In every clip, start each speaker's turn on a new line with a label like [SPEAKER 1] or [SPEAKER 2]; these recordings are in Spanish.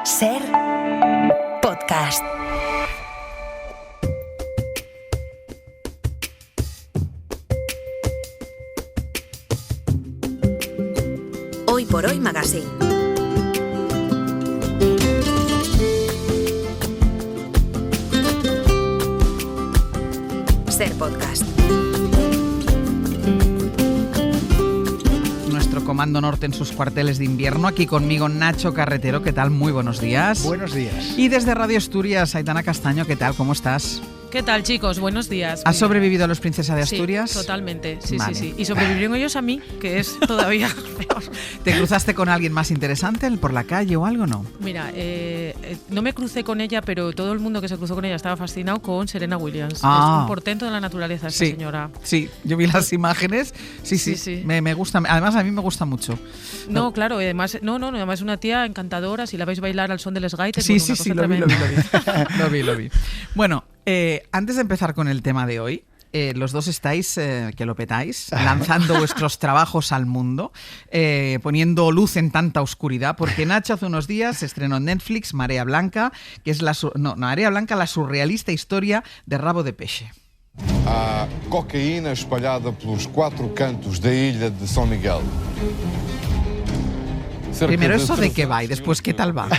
[SPEAKER 1] Ser podcast. Hoy por Hoy Magazine. Ser podcast.
[SPEAKER 2] Nuestro Comando Norte en sus cuarteles de invierno. Aquí conmigo Nacho Carretero. ¿Qué tal? Muy buenos días.
[SPEAKER 3] Buenos días.
[SPEAKER 2] Y desde Radio Asturias, Aitana Castaño. ¿Qué tal? ¿Cómo estás?
[SPEAKER 4] ¿Qué tal, chicos? Buenos días.
[SPEAKER 2] ¿Has sobrevivido a los Princesa de Asturias?
[SPEAKER 4] Sí, totalmente. Sí,
[SPEAKER 2] Vale.
[SPEAKER 4] sí. Y sobrevivieron ellos a mí, que es todavía peor.
[SPEAKER 2] ¿Te cruzaste con alguien más interesante por la calle o algo, no?
[SPEAKER 4] Mira, no me crucé con ella, pero todo el mundo que se cruzó con ella estaba fascinado con Serena Williams.
[SPEAKER 2] Ah.
[SPEAKER 4] Es un portento de la naturaleza esta señora.
[SPEAKER 2] Sí, yo vi las imágenes. Sí. Me gusta. Además, a mí me gusta mucho.
[SPEAKER 4] No, claro, además, además es una tía encantadora. Si la vais a bailar al son del Sgaite,
[SPEAKER 2] Sí,
[SPEAKER 4] lo vi.
[SPEAKER 2] Lo vi. Bueno, antes de empezar con el tema de hoy, los dos estáis, que lo petáis, lanzando vuestros trabajos al mundo, poniendo luz en tanta oscuridad, porque Nacho hace unos días se estrenó en Netflix Marea Blanca, que es la surrealista historia de Rabo de Peixe.
[SPEAKER 5] Há cocaína espalhada pelos 4 cantos da ilha de São Miguel.
[SPEAKER 2] Primero, ¿eso de qué va? Y después, ¿qué tal va?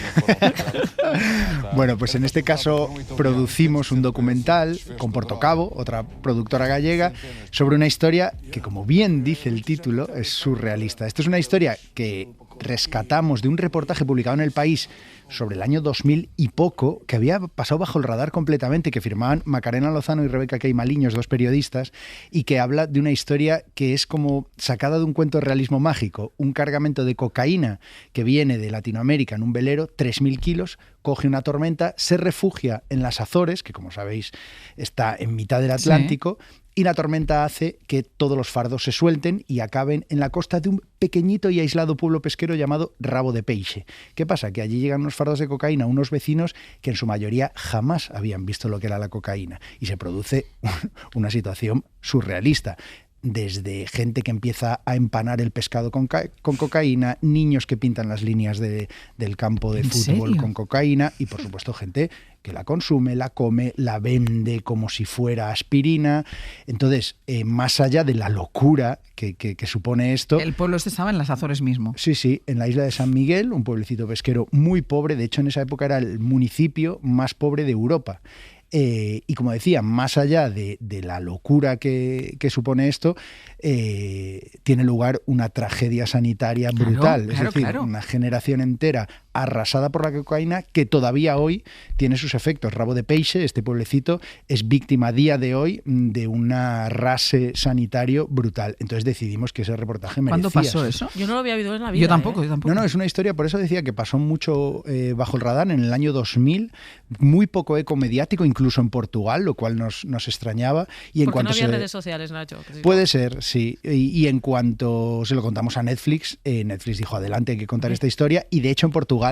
[SPEAKER 3] Bueno, pues en este caso producimos un documental con Portocabo, otra productora gallega, sobre una historia que, como bien dice el título, es surrealista. Esto es una historia que rescatamos de un reportaje publicado en El País sobre el año 2000 y poco, que había pasado bajo el radar completamente, que firmaban Macarena Lozano y Rebeca Queimaliños, dos periodistas, y que habla de una historia que es como sacada de un cuento de realismo mágico. Un cargamento de cocaína que viene de Latinoamérica en un velero, 3.000 kilos, coge una tormenta, se refugia en las Azores, que como sabéis está en mitad del Atlántico, sí. Y la tormenta hace que todos los fardos se suelten y acaben en la costa de un pequeñito y aislado pueblo pesquero llamado Rabo de Peixe. ¿Qué pasa? Que allí llegan unos fardos de cocaína, unos vecinos que en su mayoría jamás habían visto lo que era la cocaína. Y se produce una situación surrealista. Desde gente que empieza a empanar el pescado con cocaína, niños que pintan las líneas del campo de fútbol con cocaína y, por supuesto, gente que la consume, la come, la vende como si fuera aspirina. Entonces, más allá de la locura que supone esto...
[SPEAKER 2] El pueblo este estaba en las Azores mismo.
[SPEAKER 3] Sí, en la isla de San Miguel, un pueblecito pesquero muy pobre. De hecho, en esa época era el municipio más pobre de Europa. Y como decía, más allá de la locura que supone esto, tiene lugar una tragedia sanitaria brutal. Es decir, una generación entera arrasada por la cocaína que todavía hoy tiene sus efectos. Rabo de Peixe, este pueblecito, es víctima a día de hoy de un arrase sanitario brutal. Entonces decidimos que ese reportaje merecía.
[SPEAKER 2] ¿Cuándo pasó eso?
[SPEAKER 4] Yo no lo había visto en la vida.
[SPEAKER 2] Yo tampoco.
[SPEAKER 3] No, es una historia, por eso decía que pasó mucho bajo el radar en el año 2000, muy poco eco mediático, incluso en Portugal, lo cual nos extrañaba. Y en
[SPEAKER 4] porque
[SPEAKER 3] cuanto
[SPEAKER 4] no había redes sociales, Nacho.
[SPEAKER 3] Puede ser, sí. Y en cuanto se lo contamos a Netflix, Netflix dijo, adelante, hay que contar esta historia. Y de hecho en Portugal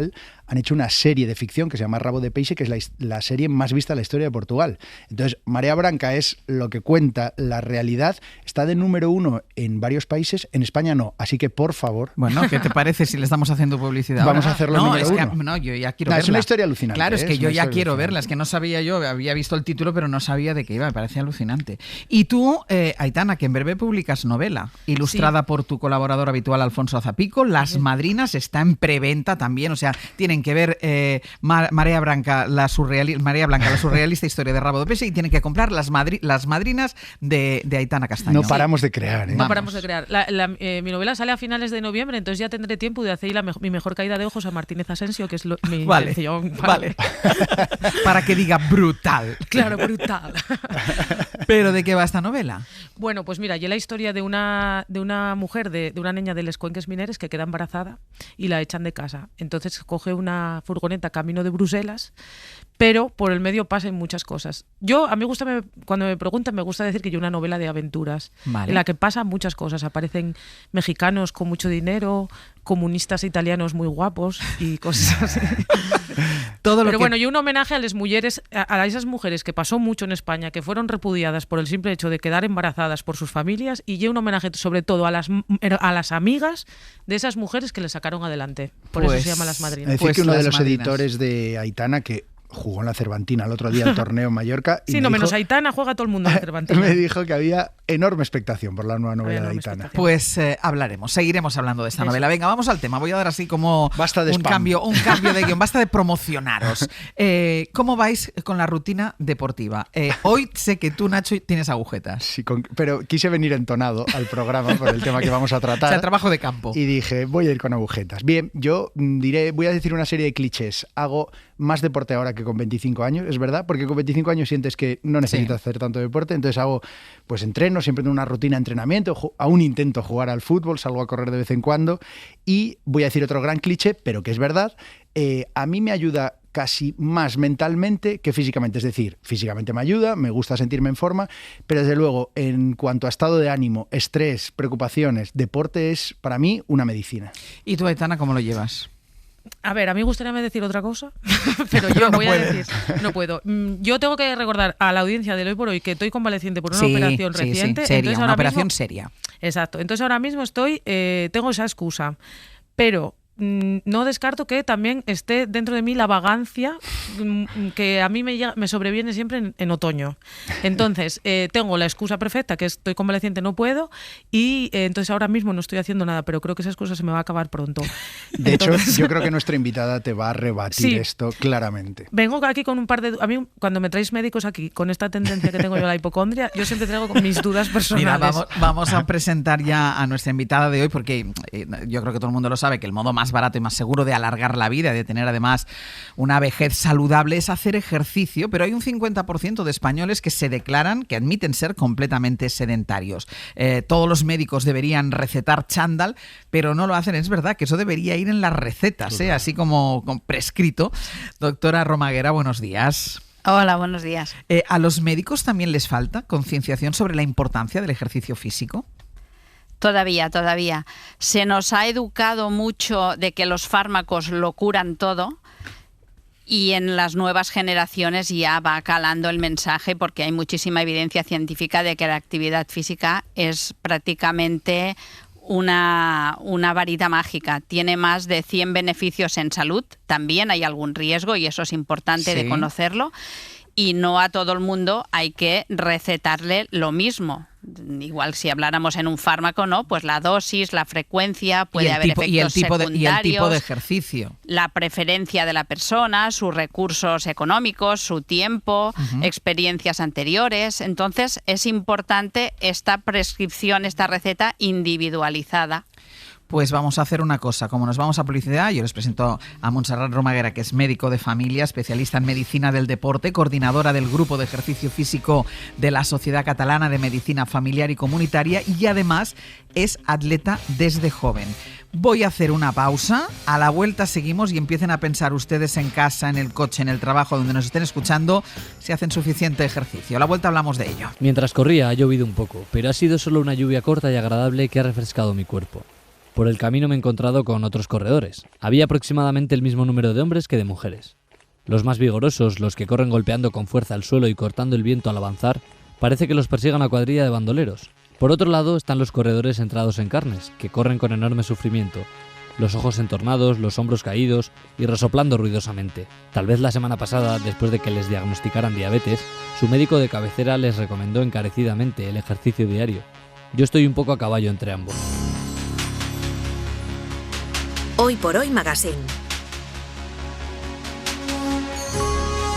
[SPEAKER 3] han hecho una serie de ficción que se llama Rabo de Peixe, que es la serie más vista de la historia de Portugal. Entonces, Marea Blanca es lo que cuenta la realidad. Está de número 1 en varios países, en España no. Así que, por favor...
[SPEAKER 2] Bueno, ¿qué te parece si le estamos haciendo publicidad?
[SPEAKER 3] Vamos a hacerlo número 1.
[SPEAKER 2] No, yo ya quiero verla.
[SPEAKER 3] Es una historia alucinante.
[SPEAKER 2] Claro, es que yo ya quiero verla. Es que no sabía yo, había visto el título, pero no sabía de qué iba. Me parece alucinante. Y tú, Aitana, que en breve publicas novela, ilustrada por tu colaborador habitual Alfonso Azapico. Las Madrinas está en preventa también. O sea, tienen que ver Marea Blanca, la surrealista historia de Rabo de Peixe, y tienen que comprar las Madrinas de Aitana Castaño.
[SPEAKER 3] No paramos de crear.
[SPEAKER 4] No paramos de crear. Mi novela sale a finales de noviembre, entonces ya tendré tiempo de hacer mi mejor caída de ojos a Martínez Asensio, que es mi intención. Vale.
[SPEAKER 2] Para que diga brutal.
[SPEAKER 4] Claro, brutal.
[SPEAKER 2] ¿Pero de qué va esta novela?
[SPEAKER 4] Bueno, pues mira, y la historia de una mujer, de una niña de Les Cuenques Mineres que queda embarazada y la echan de casa. Entonces coge una furgoneta camino de Bruselas, pero por el medio pasan muchas cosas. A mí cuando me preguntan, me gusta decir que yo una novela de aventuras, en la que pasan muchas cosas. Aparecen mexicanos con mucho dinero, comunistas italianos muy guapos y cosas así.
[SPEAKER 2] Pero
[SPEAKER 4] bueno, y un homenaje a las mujeres, a esas mujeres que pasó mucho en España, que fueron repudiadas por el simple hecho de quedar embarazadas por sus familias, y un homenaje sobre todo a las amigas de esas mujeres que le sacaron adelante. Por eso se llama Las Madrinas.
[SPEAKER 3] Es decir, que uno de los
[SPEAKER 2] Madrinas.
[SPEAKER 3] editores de Aitana, que jugó en la Cervantina el otro día el torneo en Mallorca. Y
[SPEAKER 4] menos Aitana, juega todo el mundo en la Cervantina.
[SPEAKER 3] Me dijo que había enorme expectación por la nueva novela de Aitana.
[SPEAKER 2] Pues seguiremos hablando de esta novela. Venga, vamos al tema. Voy a dar así como un cambio de guión. Basta de promocionaros. ¿Cómo vais con la rutina deportiva? Hoy sé que tú, Nacho, tienes agujetas.
[SPEAKER 3] Sí, pero quise venir entonado al programa por el tema que vamos a tratar.
[SPEAKER 2] O sea, trabajo de campo.
[SPEAKER 3] Y dije, voy a ir con agujetas. Bien, yo voy a decir una serie de clichés. Hago más deporte ahora que con 25 años, es verdad, porque con 25 años sientes que no necesitas hacer tanto deporte, entonces entreno, siempre tengo una rutina de entrenamiento, aún intento jugar al fútbol, salgo a correr de vez en cuando, y voy a decir otro gran cliché, pero que es verdad, a mí me ayuda casi más mentalmente que físicamente, es decir, físicamente me ayuda, me gusta sentirme en forma, pero desde luego, en cuanto a estado de ánimo, estrés, preocupaciones, deporte es para mí una medicina.
[SPEAKER 2] ¿Y tú, Aitana, cómo lo llevas?
[SPEAKER 4] A ver, a mí me gustaría decir otra cosa, pero yo no voy a decir, no puedo. Yo tengo que recordar a la audiencia de Hoy por Hoy que estoy convaleciente por una operación reciente.
[SPEAKER 2] Seria, una operación seria.
[SPEAKER 4] Exacto. Entonces ahora mismo tengo esa excusa, pero no descarto que también esté dentro de mí la vagancia que a mí me sobreviene siempre en otoño. Entonces, tengo la excusa perfecta, que estoy convaleciente, no puedo, y entonces ahora mismo no estoy haciendo nada, pero creo que esa excusa se me va a acabar pronto.
[SPEAKER 3] De hecho, yo creo que nuestra invitada te va a rebatir esto claramente.
[SPEAKER 4] Vengo aquí con un par de... A mí, cuando me traéis médicos aquí, con esta tendencia que tengo yo a la hipocondria, yo siempre traigo mis dudas personales.
[SPEAKER 2] Mira, vamos a presentar ya a nuestra invitada de hoy, porque yo creo que todo el mundo lo sabe, que el modo más barato y más seguro de alargar la vida y de tener además una vejez saludable es hacer ejercicio, pero hay un 50% de españoles que se declaran, que admiten ser completamente sedentarios. Todos los médicos deberían recetar chándal, pero no lo hacen. Es verdad que eso debería ir en las recetas, así como prescrito. Doctora Romaguera, buenos días.
[SPEAKER 6] Hola, buenos días.
[SPEAKER 2] ¿A los médicos también les falta concienciación sobre la importancia del ejercicio físico?
[SPEAKER 6] Todavía. Se nos ha educado mucho de que los fármacos lo curan todo, y en las nuevas generaciones ya va calando el mensaje, porque hay muchísima evidencia científica de que la actividad física es prácticamente una varita mágica. Tiene más de 100 beneficios en salud. También hay algún riesgo y eso es importante de conocerlo. Y no a todo el mundo hay que recetarle lo mismo. Igual si habláramos en un fármaco, ¿no? Pues la dosis, la frecuencia, puede haber efectos secundarios.
[SPEAKER 2] Y el tipo de ejercicio.
[SPEAKER 6] La preferencia de la persona, sus recursos económicos, su tiempo, experiencias anteriores. Entonces es importante esta prescripción, esta receta individualizada.
[SPEAKER 2] Pues vamos a hacer una cosa, como nos vamos a publicidad, yo les presento a Montserrat Romaguera, que es médico de familia, especialista en medicina del deporte, coordinadora del grupo de ejercicio físico de la Sociedad Catalana de Medicina Familiar y Comunitaria, y además es atleta desde joven. Voy a hacer una pausa, a la vuelta seguimos y empiecen a pensar ustedes en casa, en el coche, en el trabajo, donde nos estén escuchando, si hacen suficiente ejercicio. A la vuelta hablamos de ello.
[SPEAKER 7] Mientras corría ha llovido un poco, pero ha sido solo una lluvia corta y agradable que ha refrescado mi cuerpo. Por el camino me he encontrado con otros corredores. Había aproximadamente el mismo número de hombres que de mujeres. Los más vigorosos, los que corren golpeando con fuerza el suelo y cortando el viento al avanzar, parece que los persiga una cuadrilla de bandoleros. Por otro lado están los corredores entrados en carnes, que corren con enorme sufrimiento, los ojos entornados, los hombros caídos y resoplando ruidosamente. Tal vez la semana pasada, después de que les diagnosticaran diabetes, su médico de cabecera les recomendó encarecidamente el ejercicio diario. Yo estoy un poco a caballo entre ambos.
[SPEAKER 1] Hoy por Hoy Magazine.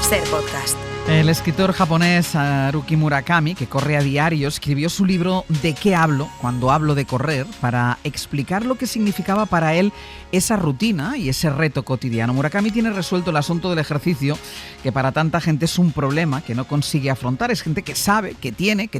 [SPEAKER 1] Ser podcast.
[SPEAKER 2] El escritor japonés Haruki Murakami, que corre a diario, escribió su libro ¿De qué hablo? Cuando hablo de correr, para explicar lo que significaba para él esa rutina y ese reto cotidiano. Murakami tiene resuelto el asunto del ejercicio, que para tanta gente es un problema que no consigue afrontar. Es gente que sabe, que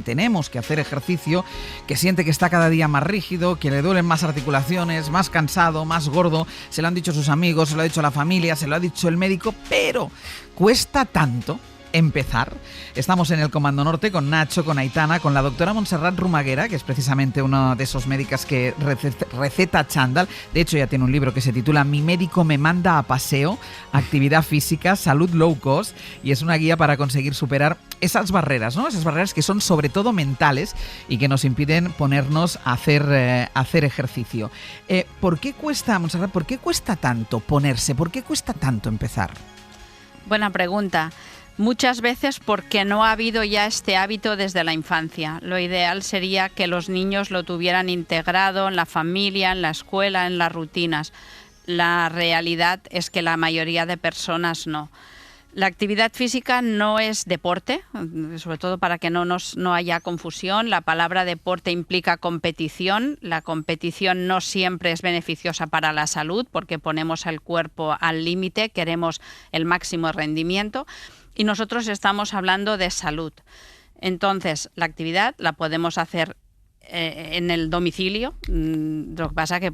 [SPEAKER 2] tenemos que hacer ejercicio, que siente que está cada día más rígido, que le duelen más articulaciones, más cansado, más gordo. Se lo han dicho sus amigos, se lo ha dicho la familia, se lo ha dicho el médico, pero cuesta tanto empezar. Estamos en el Comando Norte con Nacho, con Aitana, con la doctora Montserrat Romaguera, que es precisamente una de esos médicas que receta chándal. De hecho, ya tiene un libro que se titula Mi médico me manda a paseo, actividad física, salud low cost, y es una guía para conseguir superar esas barreras, ¿no? Esas barreras que son sobre todo mentales y que nos impiden ponernos a hacer ejercicio. ¿Por qué cuesta, Montserrat, por qué cuesta tanto ponerse? ¿Por qué cuesta tanto empezar?
[SPEAKER 6] Buena pregunta. Muchas veces porque no ha habido ya este hábito desde la infancia. Lo ideal sería que los niños lo tuvieran integrado en la familia, en la escuela, en las rutinas. La realidad es que la mayoría de personas no. La actividad física no es deporte, sobre todo para que no haya confusión. La palabra deporte implica competición. La competición no siempre es beneficiosa para la salud porque ponemos el cuerpo al límite, queremos el máximo rendimiento. Y nosotros estamos hablando de salud. Entonces, la actividad la podemos hacer en el domicilio. Lo que pasa es que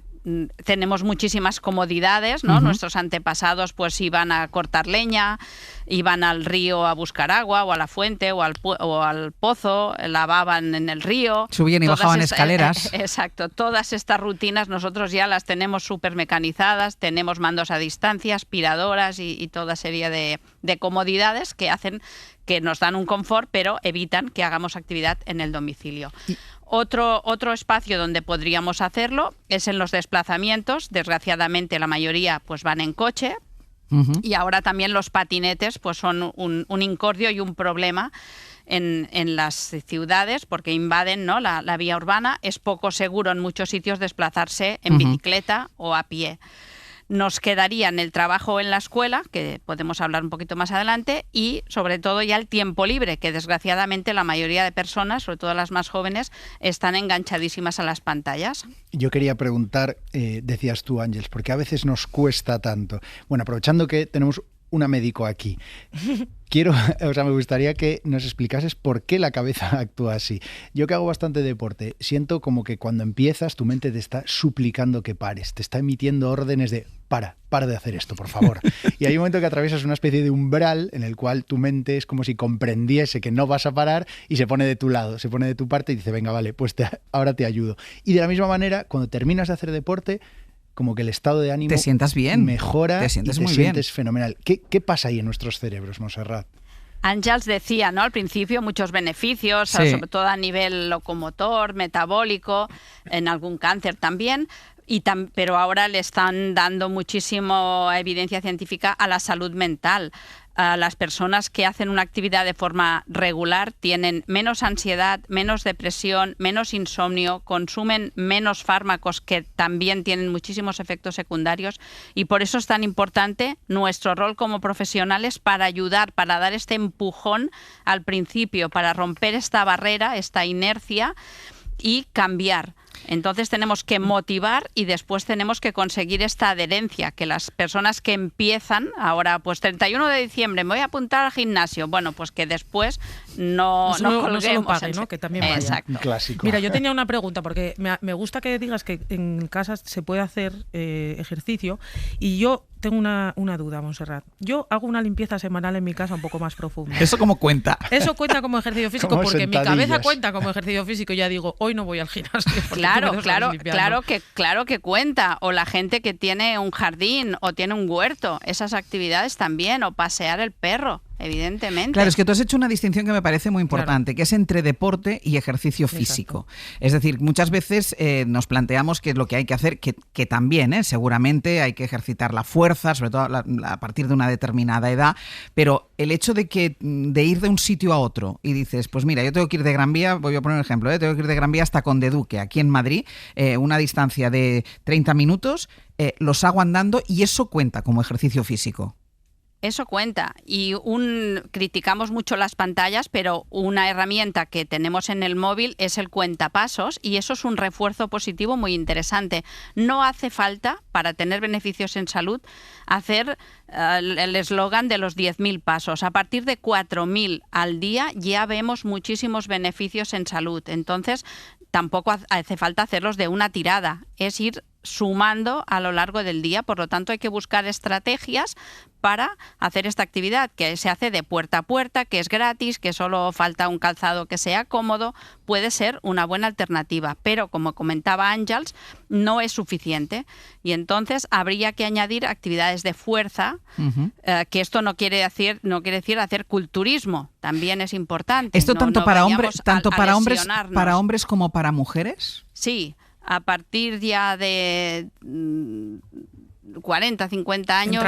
[SPEAKER 6] tenemos muchísimas comodidades, ¿no? Nuestros antepasados pues iban a cortar leña, iban al río a buscar agua, o a la fuente, o al pozo, lavaban en el río.
[SPEAKER 2] Subían y bajaban escaleras.
[SPEAKER 6] Exacto. Todas estas rutinas nosotros ya las tenemos súper mecanizadas, tenemos mandos a distancia, aspiradoras y toda serie de comodidades que hacen que nos dan un confort, pero evitan que hagamos actividad en el domicilio. Otro espacio donde podríamos hacerlo es en los desplazamientos. Desgraciadamente la mayoría pues van en coche. Y ahora también los patinetes pues son un incordio y un problema en las ciudades porque invaden, ¿no? la vía urbana. Es poco seguro en muchos sitios desplazarse en bicicleta o a pie. Nos quedaría en el trabajo en la escuela, que podemos hablar un poquito más adelante, y sobre todo ya el tiempo libre, que desgraciadamente la mayoría de personas, sobre todo las más jóvenes, están enganchadísimas a las pantallas.
[SPEAKER 3] Yo quería preguntar, decías tú, Ángeles, ¿por qué a veces nos cuesta tanto? Bueno, aprovechando que tenemos una médico aquí, me gustaría que nos explicases por qué la cabeza actúa así. Yo que hago bastante deporte, siento como que cuando empiezas tu mente te está suplicando que pares, te está emitiendo órdenes de para de hacer esto, por favor. Y hay un momento que atraviesas una especie de umbral en el cual tu mente es como si comprendiese que no vas a parar y se pone de tu lado, se pone de tu parte y dice, venga, vale, pues ahora te ayudo. Y de la misma manera, cuando terminas de hacer deporte, como que el estado de ánimo
[SPEAKER 2] te sientas bien,
[SPEAKER 3] mejora,
[SPEAKER 2] te sientes
[SPEAKER 3] y te
[SPEAKER 2] muy
[SPEAKER 3] sientes
[SPEAKER 2] bien.
[SPEAKER 3] fenomenal. ¿Qué pasa ahí en nuestros cerebros, Montserrat?
[SPEAKER 6] Ángeles decía, ¿no? Al principio muchos beneficios,
[SPEAKER 2] sí,
[SPEAKER 6] sobre todo a nivel locomotor, metabólico, en algún cáncer también. Pero ahora le están dando muchísima evidencia científica a la salud mental. Las personas que hacen una actividad de forma regular tienen menos ansiedad, menos depresión, menos insomnio, consumen menos fármacos que también tienen muchísimos efectos secundarios y por eso es tan importante nuestro rol como profesionales para ayudar, para dar este empujón al principio, para romper esta barrera, esta inercia y cambiar. Entonces tenemos que motivar y después tenemos que conseguir esta adherencia, que las personas que empiezan ahora, pues 31 de diciembre me voy a apuntar al gimnasio, bueno, pues que después no colguemos.
[SPEAKER 4] No solo pague, ¿no? Que también vaya.
[SPEAKER 6] Exacto.
[SPEAKER 3] Un clásico.
[SPEAKER 4] Mira, yo tenía una pregunta, porque me gusta que digas que en casa se puede hacer ejercicio y yo tengo una duda, Montserrat. Yo hago una limpieza semanal en mi casa un poco más profunda.
[SPEAKER 2] ¿Eso cómo cuenta?
[SPEAKER 4] Eso cuenta como ejercicio físico
[SPEAKER 3] Como
[SPEAKER 4] porque mi
[SPEAKER 3] sentadillas.
[SPEAKER 4] cabeza cuenta como ejercicio físico y ya digo, hoy no voy al gimnasio.
[SPEAKER 6] Claro que cuenta. O la gente que tiene un jardín o tiene un huerto, esas actividades también, o pasear el perro. Evidentemente.
[SPEAKER 2] Claro, es que tú has hecho una distinción que me parece muy importante, que es entre deporte y ejercicio físico. Exacto. Es decir, muchas veces nos planteamos que es lo que hay que hacer, que también, seguramente hay que ejercitar la fuerza, sobre todo a partir de una determinada edad, pero el hecho de ir de un sitio a otro y dices, pues mira, yo tengo que ir de Gran Vía, voy a poner un ejemplo, tengo que ir de Gran Vía hasta Conde Duque, aquí en Madrid, una distancia de 30 minutos, los hago andando y eso cuenta como ejercicio físico.
[SPEAKER 6] Eso cuenta. Y criticamos mucho las pantallas, pero una herramienta que tenemos en el móvil es el cuentapasos y eso es un refuerzo positivo muy interesante. No hace falta, para tener beneficios en salud, hacer el eslogan de los 10.000 pasos. A partir de 4.000 al día ya vemos muchísimos beneficios en salud. Entonces, tampoco hace falta hacerlos de una tirada. Es ir sumando a lo largo del día. Por lo tanto, hay que buscar estrategias para hacer esta actividad, que se hace de puerta a puerta, que es gratis, que solo falta un calzado que sea cómodo. Puede ser una buena alternativa, pero como comentaba Àngels, no es suficiente. Y entonces habría que añadir actividades de fuerza, que esto no quiere decir hacer culturismo, también es importante.
[SPEAKER 2] ¿Esto tanto para hombres
[SPEAKER 6] lesionarnos.
[SPEAKER 2] para hombres como para mujeres?
[SPEAKER 6] Sí, a partir ya de 40, 50 años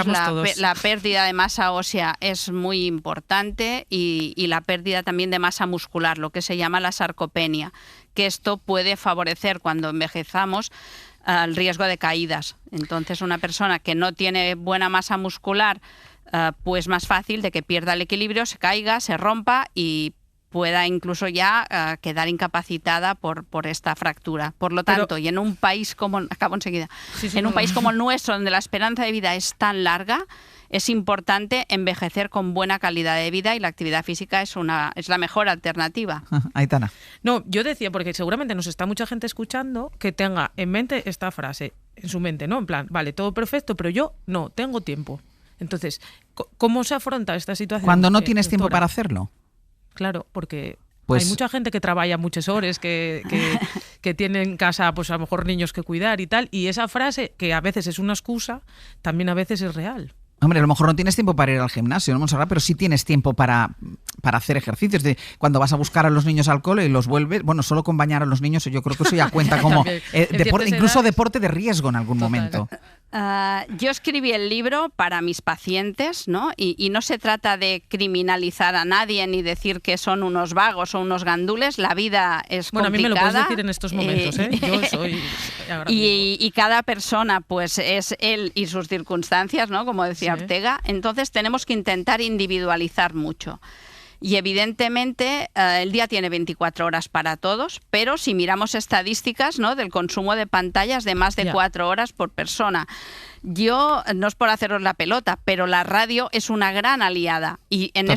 [SPEAKER 6] la pérdida de masa ósea es muy importante y la pérdida también de masa muscular, lo que se llama la sarcopenia, que esto puede favorecer cuando envejezamos el riesgo de caídas. Entonces, una persona que no tiene buena masa muscular, pues más fácil de que pierda el equilibrio, se caiga, se rompa y pueda incluso ya quedar incapacitada por esta fractura. Por lo tanto, y en un país como... Acabo enseguida. Un país como el nuestro, donde la esperanza de vida es tan larga, es importante envejecer con buena calidad de vida y la actividad física es la mejor alternativa.
[SPEAKER 2] Aitana.
[SPEAKER 4] No, yo decía, porque seguramente nos está mucha gente escuchando que tenga en mente esta frase, en su mente, ¿no? En plan, vale, todo perfecto, pero yo no tengo tiempo. Entonces, ¿cómo se afronta esta situación?
[SPEAKER 2] Cuando no tienes tiempo para hacerlo.
[SPEAKER 4] Claro, porque hay mucha gente que trabaja muchas horas, que tiene en casa pues a lo mejor niños que cuidar y tal, y esa frase, que a veces es una excusa, también a veces es real.
[SPEAKER 2] Hombre, a lo mejor no tienes tiempo para ir al gimnasio, ¿no, Montserrat? Pero sí tienes tiempo para hacer ejercicios. Cuando vas a buscar a los niños al cole y los vuelves, bueno, solo con bañar a los niños yo creo que eso ya cuenta como incluso deporte de riesgo en algún momento.
[SPEAKER 6] Yo escribí el libro para mis pacientes, ¿no? Y no se trata de criminalizar a nadie ni decir que son unos vagos o unos gandules. La vida es complicada.
[SPEAKER 4] Bueno, a mí me lo puedes decir en estos momentos, ¿eh? Yo soy...
[SPEAKER 6] Y cada persona pues es él y sus circunstancias, ¿no? Como decía Ortega. Entonces tenemos que intentar individualizar mucho. Y evidentemente el día tiene 24 horas para todos, pero si miramos estadísticas, ¿no?, del consumo de pantallas de más de 4 horas por persona. Yo, no es por haceros la pelota, pero la radio es una gran aliada. Y en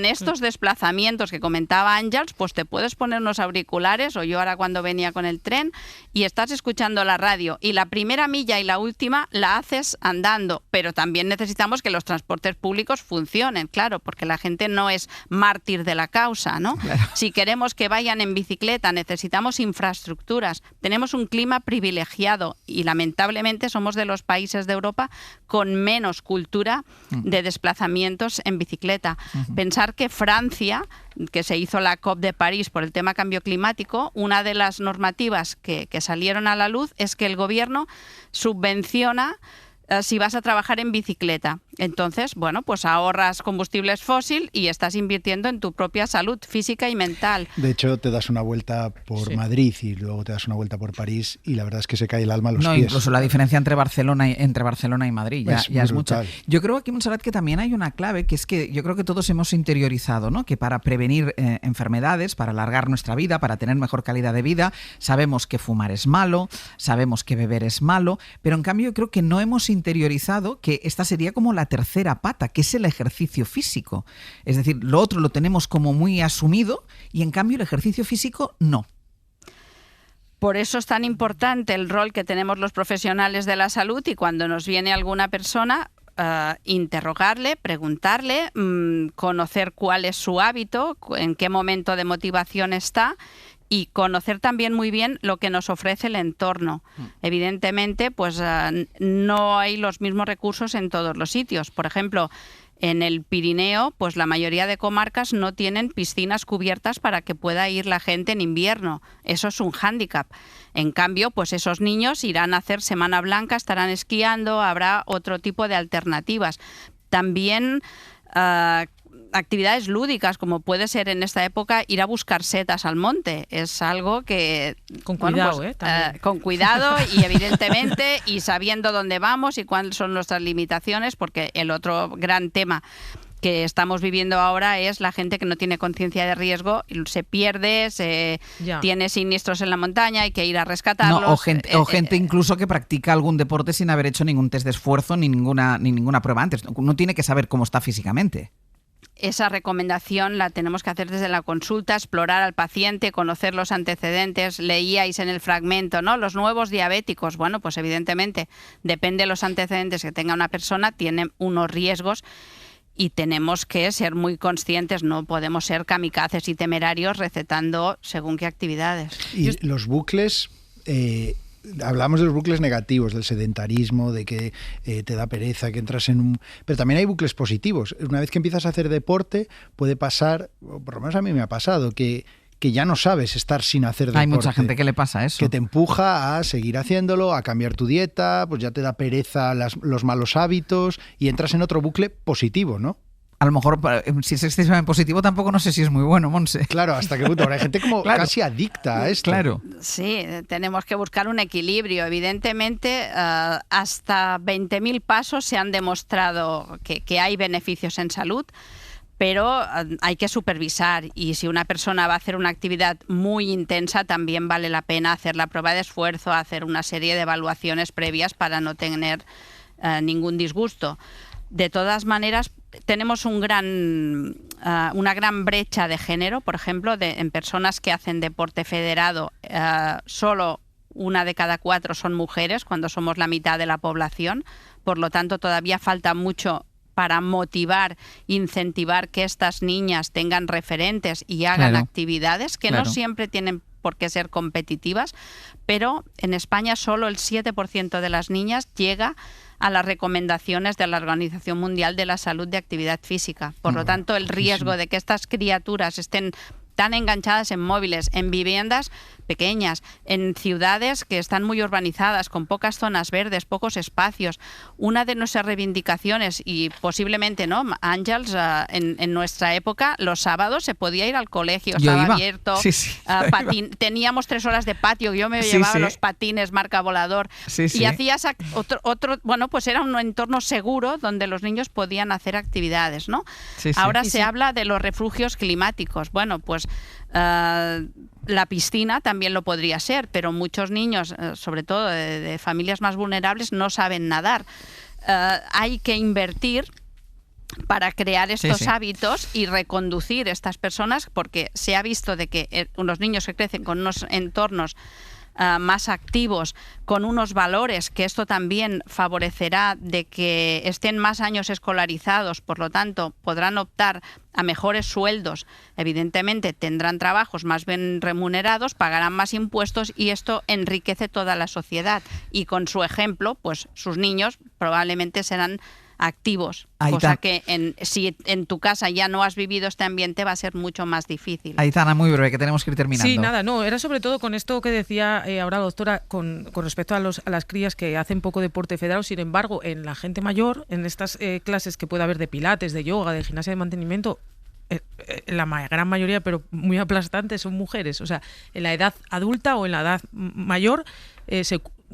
[SPEAKER 6] estos desplazamientos que comentaba Àngels, pues te puedes poner unos auriculares, o yo ahora cuando venía con el tren, y estás escuchando la radio. Y la primera milla y la última la haces andando. Pero también necesitamos que los transportes públicos funcionen, claro, porque la gente no es mártir de la causa, ¿no? Claro. Si queremos que vayan en bicicleta, necesitamos infraestructuras. Tenemos un clima privilegiado y lamentablemente somos de los países de Europa con menos cultura de desplazamientos en bicicleta. Pensar que Francia, que se hizo la COP de París por el tema cambio climático, una de las normativas que salieron a la luz es que el gobierno subvenciona si vas a trabajar en bicicleta. Entonces, bueno, pues ahorras combustibles fósil y estás invirtiendo en tu propia salud física y mental.
[SPEAKER 3] De hecho, te das una vuelta por Madrid y luego te das una vuelta por París y la verdad es que se cae el alma a los pies.
[SPEAKER 2] Incluso la diferencia entre Barcelona y Madrid ya es mucha. Yo creo aquí, Montserrat, que también hay una clave, que es que yo creo que todos hemos interiorizado, ¿no?, que para prevenir enfermedades, para alargar nuestra vida, para tener mejor calidad de vida, sabemos que fumar es malo, sabemos que beber es malo, pero en cambio yo creo que no hemos interiorizado que esta sería como la tercera pata, que es el ejercicio físico. Es decir, lo otro lo tenemos como muy asumido y en cambio el ejercicio físico no.
[SPEAKER 6] Por eso es tan importante el rol que tenemos los profesionales de la salud y cuando nos viene alguna persona, interrogarle, preguntarle, conocer cuál es su hábito, en qué momento de motivación está y conocer también muy bien lo que nos ofrece el entorno. Evidentemente, pues no hay los mismos recursos en todos los sitios. Por ejemplo, en el Pirineo, pues la mayoría de comarcas no tienen piscinas cubiertas para que pueda ir la gente en invierno. Eso es un hándicap. En cambio, pues esos niños irán a hacer Semana Blanca, estarán esquiando, habrá otro tipo de alternativas. También actividades lúdicas, como puede ser en esta época ir a buscar setas al monte. Es algo que...
[SPEAKER 4] Con cuidado,
[SPEAKER 6] con cuidado y evidentemente y sabiendo dónde vamos y cuáles son nuestras limitaciones, porque el otro gran tema que estamos viviendo ahora es la gente que no tiene conciencia de riesgo, se pierde, tiene siniestros en la montaña, hay que ir a rescatarlos.
[SPEAKER 2] No, o gente incluso que practica algún deporte sin haber hecho ningún test de esfuerzo ni ninguna prueba antes. Uno tiene que saber cómo está físicamente.
[SPEAKER 6] esa recomendación la tenemos que hacer desde la consulta, explorar al paciente, conocer los antecedentes. Leíais en el fragmento, ¿no? Los nuevos diabéticos. Bueno, pues evidentemente depende de los antecedentes que tenga una persona, tienen unos riesgos y tenemos que ser muy conscientes, no podemos ser kamikazes y temerarios recetando según qué actividades.
[SPEAKER 3] Y los bucles... hablamos de los bucles negativos, del sedentarismo, de que te da pereza, que entras en un... Pero también hay bucles positivos. Una vez que empiezas a hacer deporte, puede pasar, o por lo menos a mí me ha pasado, que ya no sabes estar sin hacer deporte.
[SPEAKER 2] Hay mucha gente que le pasa eso.
[SPEAKER 3] Que te empuja a seguir haciéndolo, a cambiar tu dieta, pues ya te da pereza los malos hábitos y entras en otro bucle positivo, ¿no?
[SPEAKER 2] A lo mejor, si es excesivamente positivo, tampoco no sé si es muy bueno, Monse.
[SPEAKER 3] Claro, ¿hasta qué punto? Ahora hay gente como casi adicta a esto.
[SPEAKER 2] Claro.
[SPEAKER 6] Sí, tenemos que buscar un equilibrio. Evidentemente, hasta 20.000 pasos se han demostrado que hay beneficios en salud, pero hay que supervisar, y si una persona va a hacer una actividad muy intensa, también vale la pena hacer la prueba de esfuerzo, hacer una serie de evaluaciones previas para no tener ningún disgusto. De todas maneras, tenemos una gran brecha de género, por ejemplo, en personas que hacen deporte federado, solo 1 de cada 4 son mujeres, cuando somos la mitad de la población. Por lo tanto, todavía falta mucho para motivar, incentivar que estas niñas tengan referentes y hagan actividades que no siempre tienen por qué ser competitivas, pero en España solo el 7% de las niñas llega a las recomendaciones de la Organización Mundial de la Salud de actividad física. Por lo tanto, el riesgo de que estas criaturas estén tan enganchadas en móviles, en viviendas pequeñas, en ciudades que están muy urbanizadas, con pocas zonas verdes, pocos espacios. Una de nuestras reivindicaciones, y posiblemente, ¿no, Àngels? En nuestra época, los sábados se podía ir al colegio, estaba abierto, teníamos 3 horas de patio, yo me llevaba los patines marca volador, y hacías otro, bueno, pues era un entorno seguro donde los niños podían hacer actividades, ¿no? Ahora se habla de los refugios climáticos. Bueno, pues la piscina también lo podría ser, pero muchos niños, sobre todo de familias más vulnerables, no saben nadar. Hay que invertir para crear estos hábitos y reconducir estas personas, porque se ha visto de que unos niños que crecen con unos entornos más activos, con unos valores, que esto también favorecerá de que estén más años escolarizados, por lo tanto podrán optar a mejores sueldos, evidentemente tendrán trabajos más bien remunerados, pagarán más impuestos, y esto enriquece toda la sociedad, y con su ejemplo, pues sus niños probablemente serán activos, cosa que si en tu casa ya no has vivido este ambiente va a ser mucho más difícil.
[SPEAKER 2] Aitana, muy breve, que tenemos que ir terminando.
[SPEAKER 4] Sí, nada, no, era sobre todo con esto que decía ahora la doctora, con respecto a las crías que hacen poco deporte federado. Sin embargo, en la gente mayor, en estas clases que puede haber de pilates, de yoga, de gimnasia de mantenimiento, la gran mayoría, pero muy aplastante, son mujeres. O sea, en la edad adulta o en la edad mayor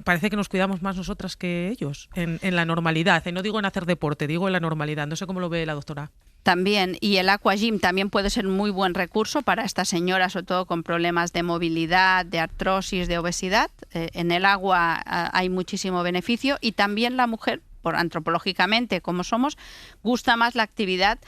[SPEAKER 4] parece que nos cuidamos más nosotras que ellos, en la normalidad. Y no digo en hacer deporte, digo en la normalidad. No sé cómo lo ve la doctora.
[SPEAKER 6] También, y el aquagym también puede ser un muy buen recurso para estas señoras, sobre todo con problemas de movilidad, de artrosis, de obesidad. En el agua hay muchísimo beneficio, y también la mujer, antropológicamente como somos, gusta más la actividad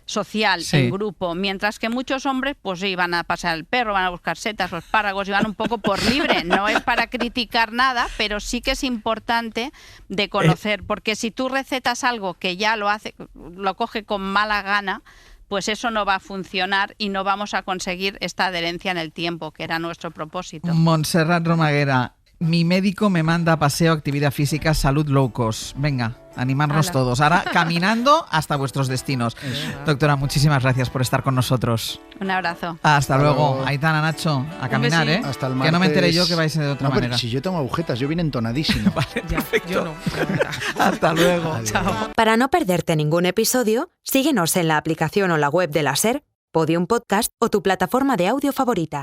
[SPEAKER 6] social, en grupo, mientras que muchos hombres pues sí, van a pasar el perro, van a buscar setas o espárragos y van un poco por libre. No es para criticar nada, pero sí que es importante de conocer, porque si tú recetas algo que ya lo coge con mala gana, pues eso no va a funcionar y no vamos a conseguir esta adherencia en el tiempo, que era nuestro propósito.
[SPEAKER 2] Montserrat Romaguera, mi médico me manda a paseo, actividad física, salud low cost. Venga, animarnos todos. Ahora caminando hasta vuestros destinos. Doctora, muchísimas gracias por estar con nosotros.
[SPEAKER 6] Un abrazo.
[SPEAKER 2] Hasta luego. Aitana, Nacho, a caminar, ¿eh?
[SPEAKER 3] Hasta el martes.
[SPEAKER 2] Que no me enteré yo que vais de otra manera.
[SPEAKER 3] Pero si yo tengo agujetas, yo vine entonadísimo.
[SPEAKER 2] Vale, perfecto.
[SPEAKER 4] Yo no.
[SPEAKER 2] Hasta luego.
[SPEAKER 4] Chao.
[SPEAKER 1] Para no perderte ningún episodio, síguenos en la aplicación o la web de la SER, Podium Podcast o tu plataforma de audio favorita.